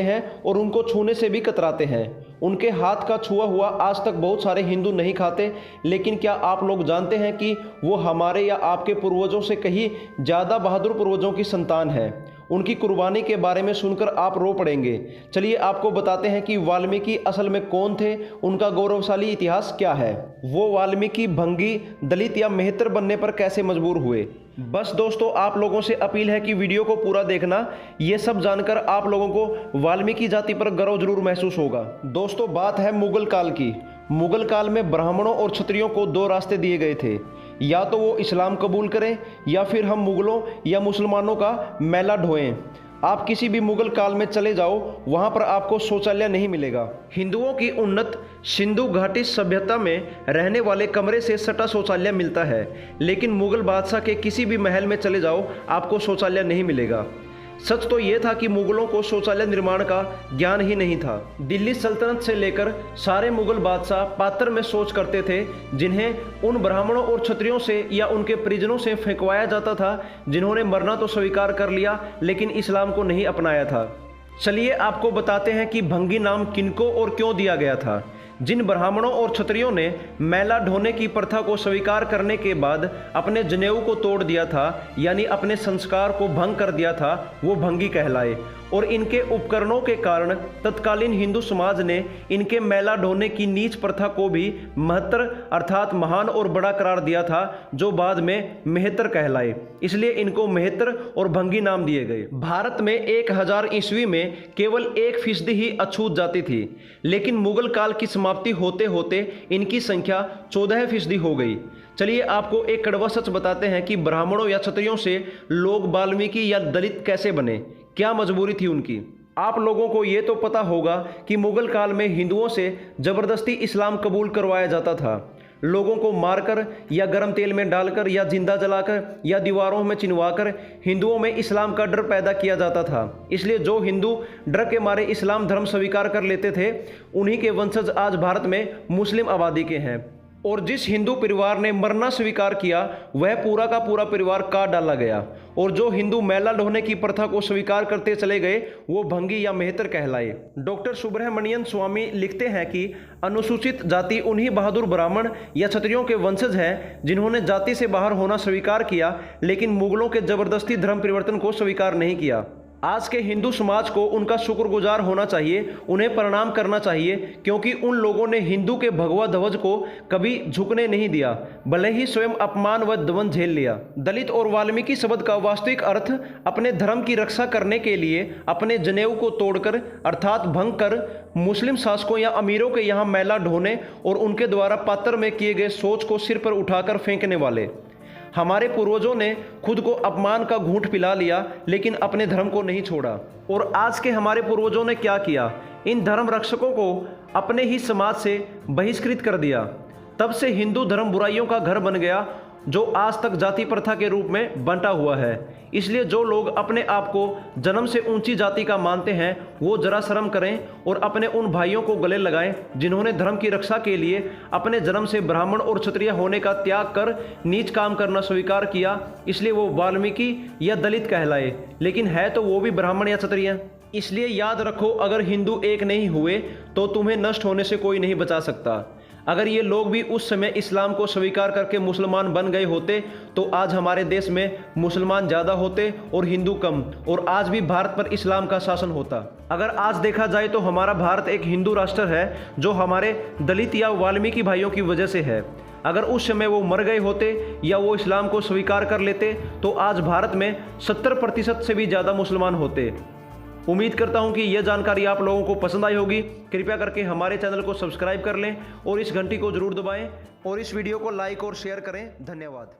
हैं और उनको छूने से भी कतराते हैं। उनके हाथ का छुआ हुआ आज तक बहुत सारे हिंदू नहीं खाते, लेकिन क्या आप लोग जानते हैं कि वो हमारे या आपके पूर्वजों से कहीं ज़्यादा बहादुर पूर्वजों की संतान है। उनकी कुर्बानी के बारे में सुनकर आप रो पड़ेंगे। चलिए आपको बताते हैं कि वाल्मीकि असल में कौन थे, उनका गौरवशाली इतिहास क्या है, वो वाल्मीकि भंगी, दलित या मेहतर बनने पर कैसे मजबूर हुए। बस दोस्तों, आप लोगों से अपील है कि वीडियो को पूरा देखना। ये सब जानकर आप लोगों को वाल्मीकि जाति पर गर्व जरूर महसूस होगा। दोस्तों, बात है मुगल काल की। मुगल काल में ब्राह्मणों और क्षत्रियों को दो रास्ते दिए गए थे, या तो वो इस्लाम कबूल करें या फिर हम मुगलों या मुसलमानों का मैला ढोएं। आप किसी भी मुगल काल में चले जाओ, वहाँ पर आपको शौचालय नहीं मिलेगा। हिंदुओं की उन्नत सिंधु घाटी सभ्यता में रहने वाले कमरे से सटा शौचालय मिलता है, लेकिन मुगल बादशाह के किसी भी महल में चले जाओ आपको शौचालय नहीं मिलेगा। सच तो ये था कि मुगलों को शौचालय निर्माण का ज्ञान ही नहीं था। दिल्ली सल्तनत से लेकर सारे मुगल बादशाह पात्र में शौच करते थे, जिन्हें उन ब्राह्मणों और क्षत्रियों से या उनके परिजनों से फेंकवाया जाता था जिन्होंने मरना तो स्वीकार कर लिया लेकिन इस्लाम को नहीं अपनाया था। चलिए आपको बताते हैं कि भंगी नाम किनको और क्यों दिया गया था। जिन ब्राह्मणों और क्षत्रियों ने मैला ढोने की प्रथा को स्वीकार करने के बाद अपने जनेऊ को तोड़ दिया था, यानी अपने संस्कार को भंग कर दिया था, वो भंगी कहलाए। और इनके उपकरणों के कारण तत्कालीन हिंदू समाज ने इनके मैला ढोने की नीच प्रथा को भी महत्तर अर्थात महान और बड़ा करार दिया था, जो बाद में मेहतर कहलाए। इसलिए इनको मेहतर और भंगी नाम दिए गए। भारत में 1000 ईस्वी में केवल 1% ही अछूत जाति थी, लेकिन मुगल काल की समाप्ति होते होते इनकी संख्या 14% हो गई। चलिए आपको एक कड़वा सच बताते हैं कि ब्राह्मणों या क्षत्रियों से लोग वाल्मीकि या दलित कैसे बने, क्या मजबूरी थी उनकी। आप लोगों को ये तो पता होगा कि मुगल काल में हिंदुओं से जबरदस्ती इस्लाम कबूल करवाया जाता था। लोगों को मारकर या गर्म तेल में डालकर या जिंदा जलाकर या दीवारों में चिनवाकर हिंदुओं में इस्लाम का डर पैदा किया जाता था। इसलिए जो हिंदू डर के मारे इस्लाम धर्म स्वीकार कर लेते थे, उन्हीं के वंशज आज भारत में मुस्लिम आबादी के हैं। और जिस हिंदू परिवार ने मरना स्वीकार किया, वह पूरा का पूरा परिवार काट डाला गया। और जो हिंदू मैला ढोने की प्रथा को स्वीकार करते चले गए, वो भंगी या मेहतर कहलाए। डॉक्टर सुब्रमण्यन स्वामी लिखते हैं कि अनुसूचित जाति उन्हीं बहादुर ब्राह्मण या क्षत्रियों के वंशज हैं जिन्होंने जाति से बाहर होना स्वीकार किया, लेकिन मुगलों के जबरदस्ती धर्म परिवर्तन को स्वीकार नहीं किया। आज के हिंदू समाज को उनका शुक्रगुजार होना चाहिए, उन्हें प्रणाम करना चाहिए, क्योंकि उन लोगों ने हिंदू के भगवा ध्वज को कभी झुकने नहीं दिया, भले ही स्वयं अपमान व दमन झेल लिया। दलित और वाल्मीकि शब्द का वास्तविक अर्थ अपने धर्म की रक्षा करने के लिए अपने जनेऊ को तोड़कर अर्थात भंग कर मुस्लिम शासकों या अमीरों के यहाँ मैला ढोने और उनके द्वारा पात्र में किए गए शौच को सिर पर उठाकर फेंकने वाले। हमारे पूर्वजों ने खुद को अपमान का घूंट पिला लिया, लेकिन अपने धर्म को नहीं छोड़ा। और आज के हमारे पूर्वजों ने क्या किया, इन धर्म रक्षकों को अपने ही समाज से बहिष्कृत कर दिया। तब से हिंदू धर्म बुराइयों का घर बन गया, जो आज तक जाति प्रथा के रूप में बंटा हुआ है। इसलिए जो लोग अपने आप को जन्म से ऊंची जाति का मानते हैं, वो जरा शर्म करें और अपने उन भाइयों को गले लगाएं जिन्होंने धर्म की रक्षा के लिए अपने जन्म से ब्राह्मण और क्षत्रिय होने का त्याग कर नीच काम करना स्वीकार किया। इसलिए वो वाल्मीकि या दलित कहलाए, लेकिन है तो वो भी ब्राह्मण या क्षत्रिय। इसलिए याद रखो, अगर हिंदू एक नहीं हुए तो तुम्हें नष्ट होने से कोई नहीं बचा सकता। अगर ये लोग भी उस समय इस्लाम को स्वीकार करके मुसलमान बन गए होते, तो आज हमारे देश में मुसलमान ज़्यादा होते और हिंदू कम, और आज भी भारत पर इस्लाम का शासन होता। अगर आज देखा जाए तो हमारा भारत एक हिंदू राष्ट्र है, जो हमारे दलित या वाल्मीकि भाइयों की वजह से है। अगर उस समय वो मर गए होते या वो इस्लाम को स्वीकार कर लेते, तो आज भारत में 70% से भी ज़्यादा मुसलमान होते। उम्मीद करता हूं कि यह जानकारी आप लोगों को पसंद आई होगी। कृपया करके हमारे चैनल को सब्सक्राइब कर लें और इस घंटी को जरूर दबाएं और इस वीडियो को लाइक और शेयर करें। धन्यवाद।